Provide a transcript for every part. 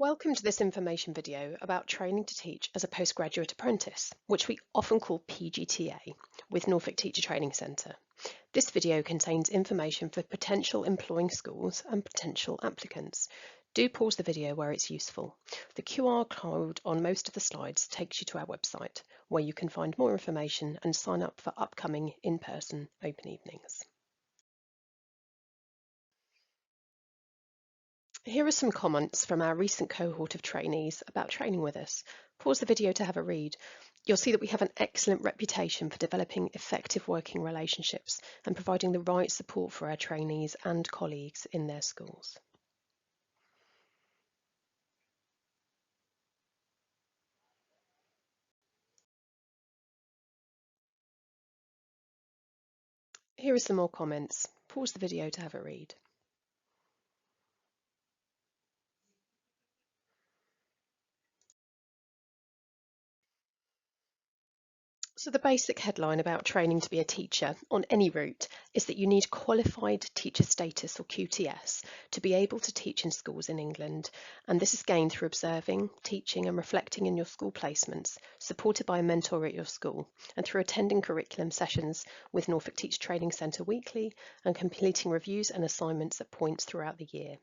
Welcome to this information video about training to teach as a postgraduate apprentice, which we often call PGTA, with Norfolk Teacher Training Centre. This video contains information for potential employing schools and potential applicants. Do pause the video where it's useful. The QR code on most of the slides takes you to our website, where you can find more information and sign up for upcoming in-person open evenings. Here are some comments from our recent cohort of trainees about training with us. Pause the video to have a read. You'll see that we have an excellent reputation for developing effective working relationships and providing the right support for our trainees and colleagues in their schools. Here are some more comments. Pause the video to have a read. So the basic headline about training to be a teacher on any route is that you need qualified teacher status or QTS to be able to teach in schools in England, and this is gained through observing, teaching and reflecting in your school placements, supported by a mentor at your school, and through attending curriculum sessions with Norfolk Teacher Training Centre weekly and completing reviews and assignments at points throughout the year.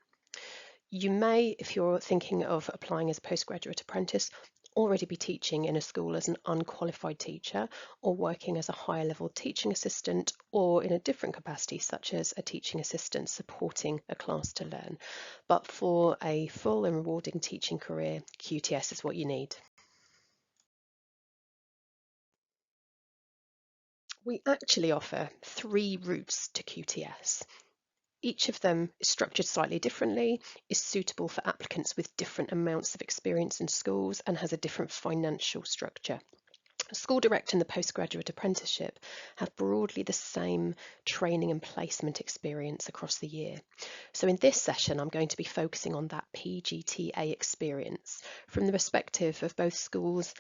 You may, if you're thinking of applying as a postgraduate apprentice, already be teaching in a school as an unqualified teacher or working as a higher level teaching assistant or in a different capacity such as a teaching assistant supporting a class to learn. But for a full and rewarding teaching career, QTS is what you need. We actually offer 3 routes to QTS. Each of them is structured slightly differently, is suitable for applicants with different amounts of experience in schools, and has a different financial structure. School Direct and the Postgraduate Apprenticeship have broadly the same training and placement experience across the year. So in this session, I'm going to be focusing on that PGTA experience from the perspective of both schools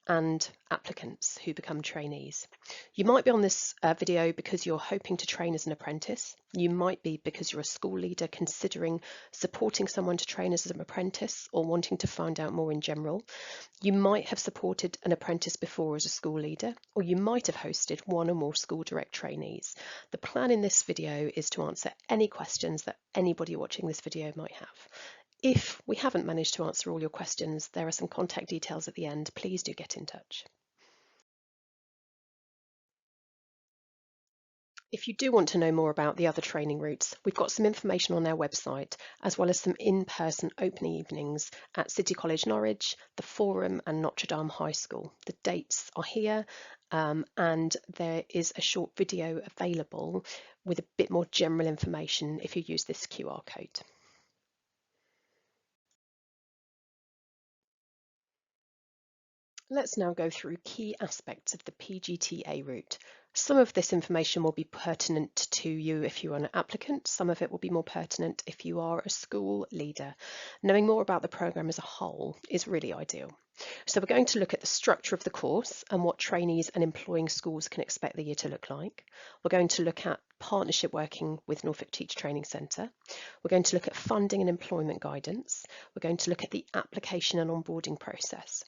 and applicants who become trainees. You might be on this video because you're hoping to train as an apprentice. You might be because you're a school leader considering supporting someone to train as an apprentice or wanting to find out more in general. You might have supported an apprentice before as a school leader, or you might have hosted one or more School Direct trainees. The plan in this video is to answer any questions that anybody watching this video might have. If we haven't managed to answer all your questions, there are some contact details at the end. Please do get in touch. If you do want to know more about the other training routes, we've got some information on our website, as well as some in-person open evenings at City College Norwich, the Forum and Notre Dame High School. The dates are here, and there is a short video available with a bit more general information if you use this QR code. Let's now go through key aspects of the PGTA route. Some of this information will be pertinent to you if you're an applicant. Some of it will be more pertinent if you are a school leader. Knowing more about the programme as a whole is really ideal. So we're going to look at the structure of the course and what trainees and employing schools can expect the year to look like. We're going to look at partnership working with Norfolk Teacher Training Centre. We're going to look at funding and employment guidance. We're going to look at the application and onboarding process.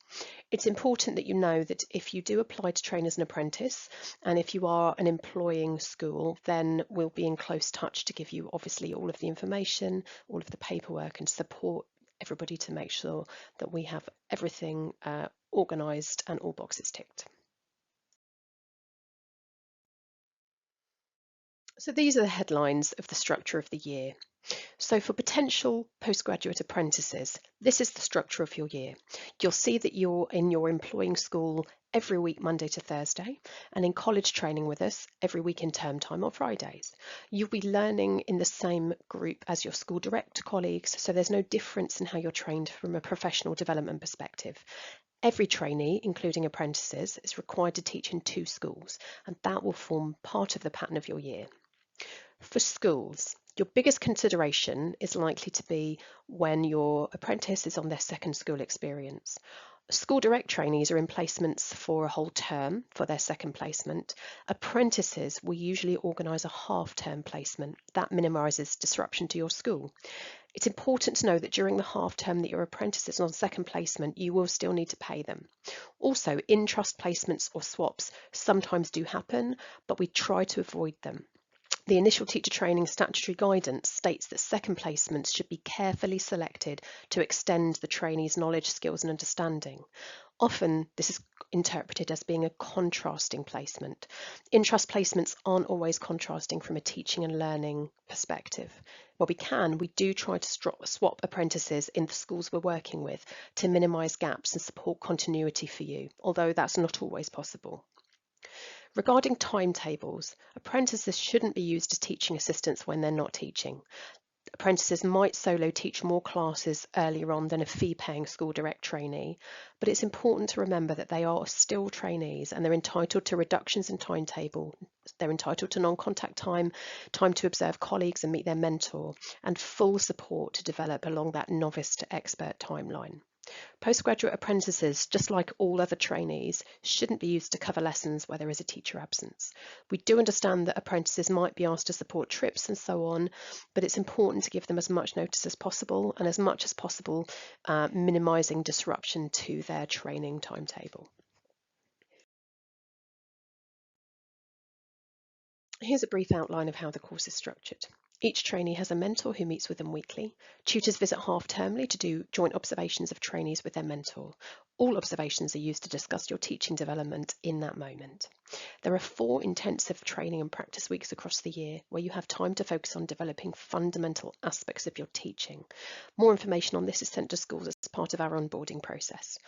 It's important that you know that if you do apply to train as an apprentice, and if you are an employing school, then we'll be in close touch to give you obviously all of the information, all of the paperwork, and support everybody to make sure that we have everything organised and all boxes ticked. So these are the headlines of the structure of the year. So for potential postgraduate apprentices, this is the structure of your year. You'll see that you're in your employing school every week, Monday to Thursday, and in college training with us every week in term time on Fridays. You'll be learning in the same group as your School Direct colleagues, so there's no difference in how you're trained from a professional development perspective. Every trainee, including apprentices, is required to teach in 2 schools, and that will form part of the pattern of your year. For schools, your biggest consideration is likely to be when your apprentice is on their second school experience. School Direct trainees are in placements for a whole term for their second placement. Apprentices will usually organise a half-term placement. That minimises disruption to your school. It's important to know that during the half term that your apprentice is on second placement, you will still need to pay them. Also, in-trust placements or swaps sometimes do happen, but we try to avoid them. The initial teacher training statutory guidance states that second placements should be carefully selected to extend the trainee's knowledge, skills and understanding. Often this is interpreted as being a contrasting placement. In-trust placements aren't always contrasting from a teaching and learning perspective. Where we do try to swap apprentices in the schools we're working with to minimise gaps and support continuity for you, although that's not always possible. Regarding timetables, apprentices shouldn't be used as teaching assistants when they're not teaching. Apprentices might solo teach more classes earlier on than a fee-paying school direct trainee, but it's important to remember that they are still trainees and they're entitled to reductions in timetable. They're entitled to non-contact time, time to observe colleagues and meet their mentor, and full support to develop along that novice to expert timeline. Postgraduate apprentices, just like all other trainees, shouldn't be used to cover lessons where there is a teacher absence. We do understand that apprentices might be asked to support trips and so on, but it's important to give them as much notice as possible and as much as possible minimising disruption to their training timetable. Here's a brief outline of how the course is structured. Each trainee has a mentor who meets with them weekly. Tutors visit half-termly to do joint observations of trainees with their mentor. All observations are used to discuss your teaching development in that moment. There are 4 intensive training and practice weeks across the year where you have time to focus on developing fundamental aspects of your teaching. More information on this is sent to schools as part of our onboarding process.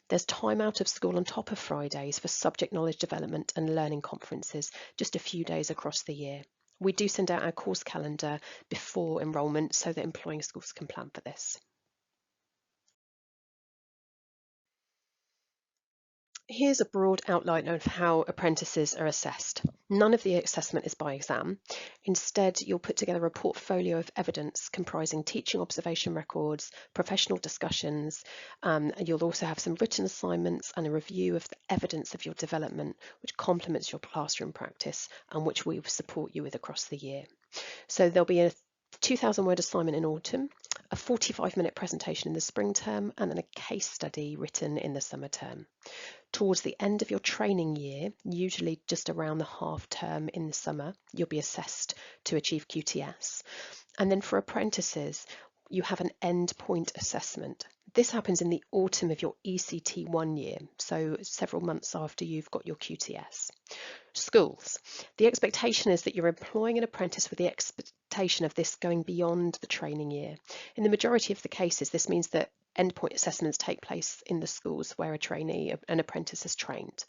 There's time out of school on top of Fridays for subject knowledge development and learning conferences, just a few days across the year. We do send out our course calendar before enrolment so that employing schools can plan for this. Here's a broad outline of how apprentices are assessed. None of the assessment is by exam. Instead, you'll put together a portfolio of evidence comprising teaching observation records, professional discussions, and you'll also have some written assignments and a review of the evidence of your development, which complements your classroom practice and which we will support you with across the year. So there'll be a 2,000-word assignment in autumn, a 45-minute presentation in the spring term, and then a case study written in the summer term. Towards the end of your training year, usually just around the half term in the summer, you'll be assessed to achieve QTS. And then for apprentices, you have an endpoint assessment. This happens in the autumn of your ECT 1 year, so several months after you've got your QTS. Schools. The expectation is that you're employing an apprentice with the expectation of this going beyond the training year. In the majority of the cases, this means that endpoint assessments take place in the schools where a trainee, an apprentice is trained.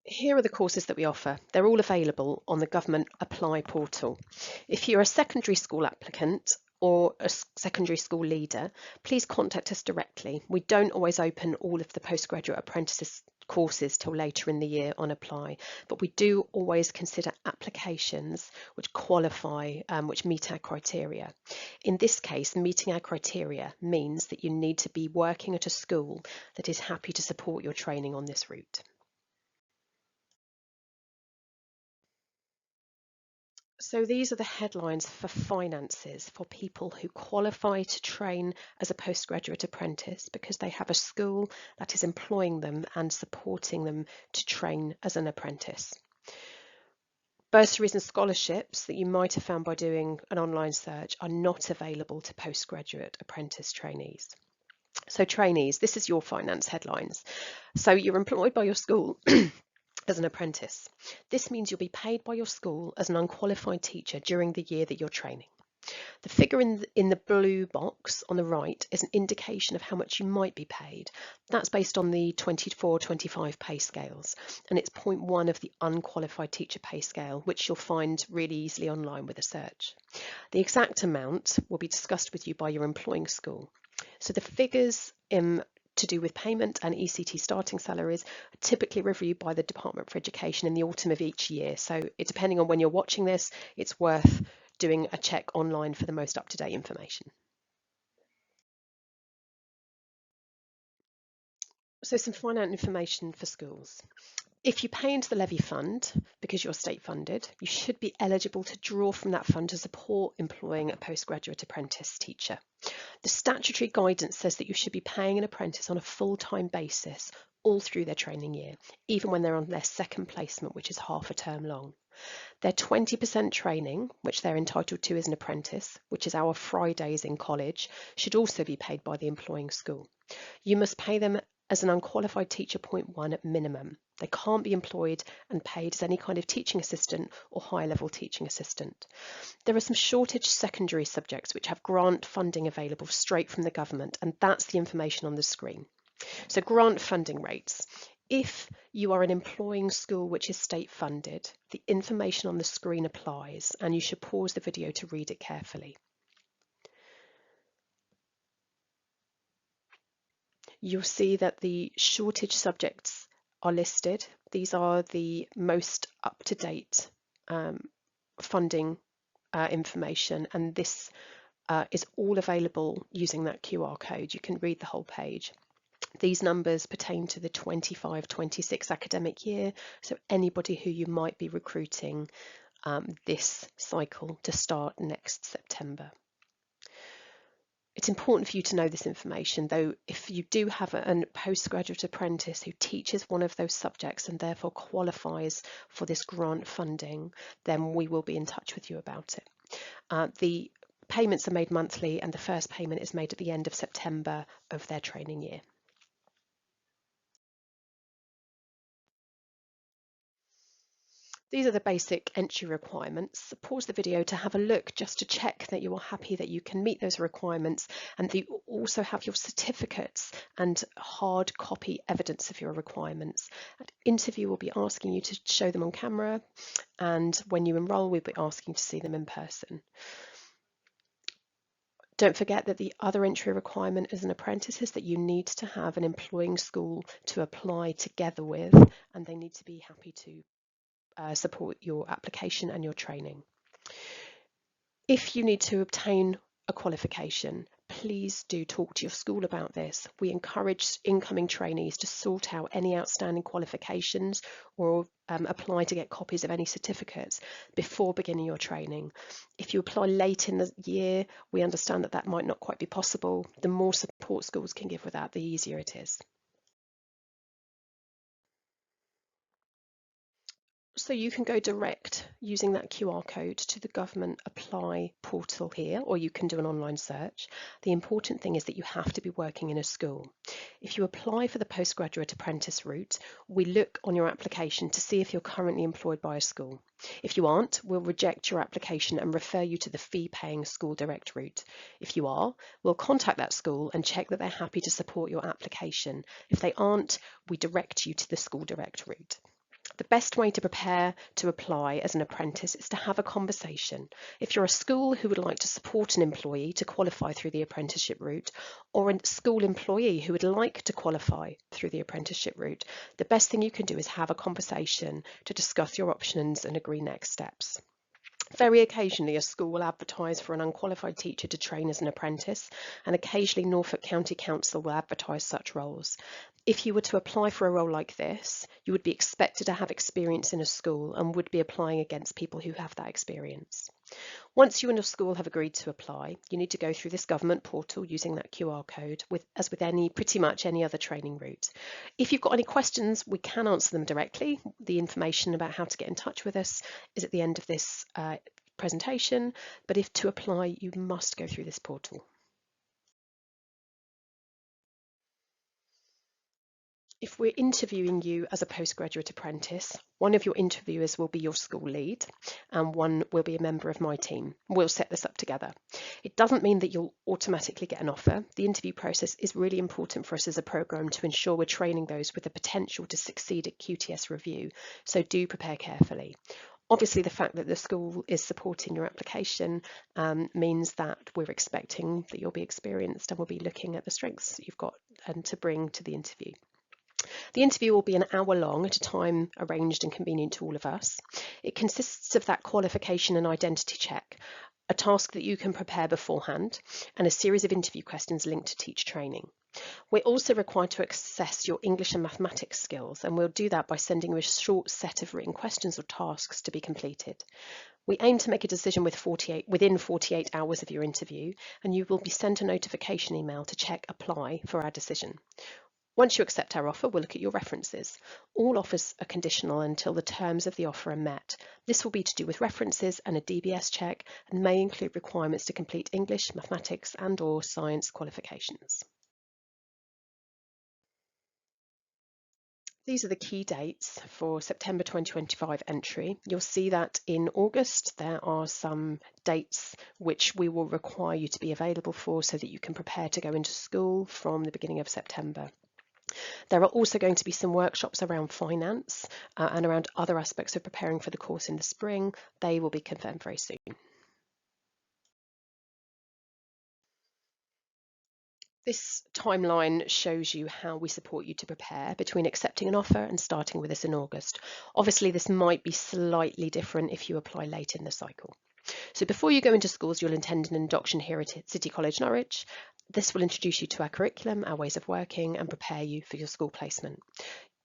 Here are the courses that we offer. They're all available on the Government Apply portal. If you're a secondary school applicant or a secondary school leader, please contact us directly. We don't always open all of the postgraduate apprentices courses till later in the year on Apply, but we do always consider applications which qualify, which meet our criteria. In this case, meeting our criteria means that you need to be working at a school that is happy to support your training on this route. So these are the headlines for finances for people who qualify to train as a postgraduate apprentice because they have a school that is employing them and supporting them to train as an apprentice. Bursaries and scholarships that you might have found by doing an online search are not available to postgraduate apprentice trainees. So trainees, this is your finance headlines. So you're employed by your school as an apprentice. This means you'll be paid by your school as an unqualified teacher during the year that you're training. The figure in the blue box on the right is an indication of how much you might be paid. That's based on the 24-25 pay scales, and it's 0.1 of the unqualified teacher pay scale, which you'll find really easily online with a search. The exact amount will be discussed with you by your employing school. So the figures to do with payment and ECT starting salaries are typically reviewed by the Department for Education in the autumn of each year. So depending on when you're watching this, it's worth doing a check online for the most up-to-date information. So some finance information for schools. If you pay into the levy fund because you're state funded, you should be eligible to draw from that fund to support employing a postgraduate apprentice teacher. The statutory guidance says that you should be paying an apprentice on a full-time basis all through their training year, even when they're on their second placement, which is half a term long. Their 20% training, which they're entitled to as an apprentice, which is our Fridays in college, should also be paid by the employing school. You must pay them as an unqualified teacher point 1 at minimum. They can't be employed and paid as any kind of teaching assistant or higher level teaching assistant. There are some shortage secondary subjects which have grant funding available straight from the government, and that's the information on the screen. So grant funding rates. If you are an employing school which is state funded, the information on the screen applies, and you should pause the video to read it carefully. You'll see that the shortage subjects are listed. These are the most up-to-date funding information, and this is all available using that QR code. You can read the whole page. These numbers pertain to the 25-26 academic year, so anybody who you might be recruiting this cycle to start next September. It's important for you to know this information, though. If you do have a postgraduate apprentice who teaches one of those subjects and therefore qualifies for this grant funding, then we will be in touch with you about it. The payments are made monthly, and the first payment is made at the end of September of their training year. These are the basic entry requirements. Pause the video to have a look just to check that you are happy that you can meet those requirements, and that you also have your certificates and hard copy evidence of your requirements. At interview, we'll be asking you to show them on camera, and when you enrol, we'll be asking to see them in person. Don't forget that the other entry requirement as an apprentice is that you need to have an employing school to apply together with, and they need to be happy to support your application and your training. If you need to obtain a qualification, please do talk to your school about this. We encourage incoming trainees to sort out any outstanding qualifications or apply to get copies of any certificates before beginning your training. If you apply late in the year, we understand that that might not quite be possible. The more support schools can give with that, the easier it is. So you can go direct using that QR code to the government apply portal here, or you can do an online search. The important thing is that you have to be working in a school. If you apply for the postgraduate apprentice route, we look on your application to see if you're currently employed by a school. If you aren't, we'll reject your application and refer you to the fee-paying school direct route. If you are, we'll contact that school and check that they're happy to support your application. If they aren't, we direct you to the school direct route. The best way to prepare to apply as an apprentice is to have a conversation. If you're a school who would like to support an employee to qualify through the apprenticeship route, or a school employee who would like to qualify through the apprenticeship route, the best thing you can do is have a conversation to discuss your options and agree next steps. Very occasionally, a school will advertise for an unqualified teacher to train as an apprentice, and occasionally Norfolk County Council will advertise such roles. If you were to apply for a role like this, you would be expected to have experience in a school and would be applying against people who have that experience. Once you and a school have agreed to apply, you need to go through this government portal using that QR code, as with pretty much any other training route. If you've got any questions, we can answer them directly. The information about how to get in touch with us is at the end of this presentation, but if to apply, you must go through this portal. If we're interviewing you as a postgraduate apprentice, one of your interviewers will be your school lead and one will be a member of my team. We'll set this up together. It doesn't mean that you'll automatically get an offer. The interview process is really important for us as a programme to ensure we're training those with the potential to succeed at QTS review, so do prepare carefully. Obviously, the fact that the school is supporting your application means that we're expecting that you'll be experienced, and we'll be looking at the strengths that you've got and to bring to the interview. The interview will be an hour long at a time arranged and convenient to all of us. It consists of that qualification and identity check, a task that you can prepare beforehand, and a series of interview questions linked to teacher training. We're also required to assess your English and mathematics skills, and we'll do that by sending you a short set of written questions or tasks to be completed. We aim to make a decision within 48 hours of your interview, and you will be sent a notification email to check apply for our decision. Once you accept our offer, we'll look at your references. All offers are conditional until the terms of the offer are met. This will be to do with references and a DBS check, and may include requirements to complete English, mathematics and/or science qualifications. These are the key dates for September 2025 entry. You'll see that in August there are some dates which we will require you to be available for so that you can prepare to go into school from the beginning of September. There are also going to be some workshops around finance and around other aspects of preparing for the course in the spring. They will be confirmed very soon. This timeline shows you how we support you to prepare between accepting an offer and starting with us in August. Obviously, this might be slightly different if you apply late in the cycle. So before you go into schools, you'll attend an induction here at City College Norwich. This will introduce you to our curriculum, our ways of working, and prepare you for your school placement.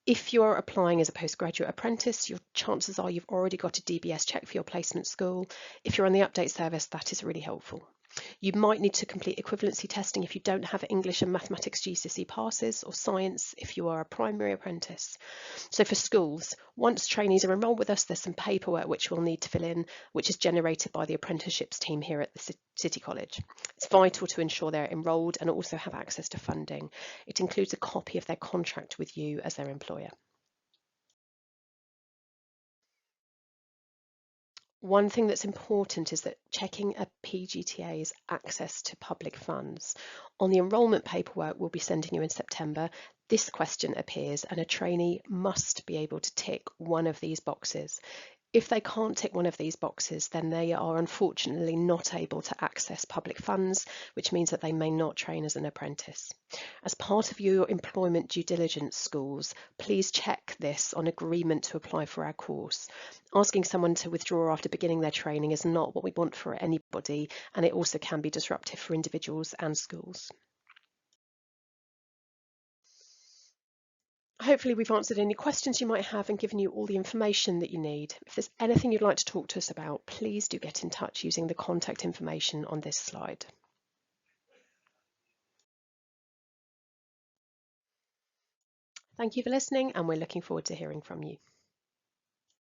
If you're applying as a postgraduate apprentice, your chances are you've already got a DBS check for your placement school. If you're on the update service, that is really helpful. You might need to complete equivalency testing if you don't have English and mathematics GCSE passes, or science if you are a primary apprentice. So for schools, once trainees are enrolled with us, there's some paperwork which we'll need to fill in, which is generated by the apprenticeships team here at the City College. It's vital to ensure they're enrolled and also have access to funding. It includes a copy of their contract with you as their employer. One thing that's important is that checking a PGTA's access to public funds. On the enrolment paperwork we'll be sending you in September, this question appears and a trainee must be able to tick one of these boxes. If they can't tick one of these boxes, then they are unfortunately not able to access public funds, which means that they may not train as an apprentice. As part of your employment due diligence, schools, please check this on agreement to apply for our course. Asking someone to withdraw after beginning their training is not what we want for anybody, and it also can be disruptive for individuals and schools. Hopefully we've answered any questions you might have and given you all the information that you need. If there's anything you'd like to talk to us about, please do get in touch using the contact information on this slide. Thank you for listening, and we're looking forward to hearing from you.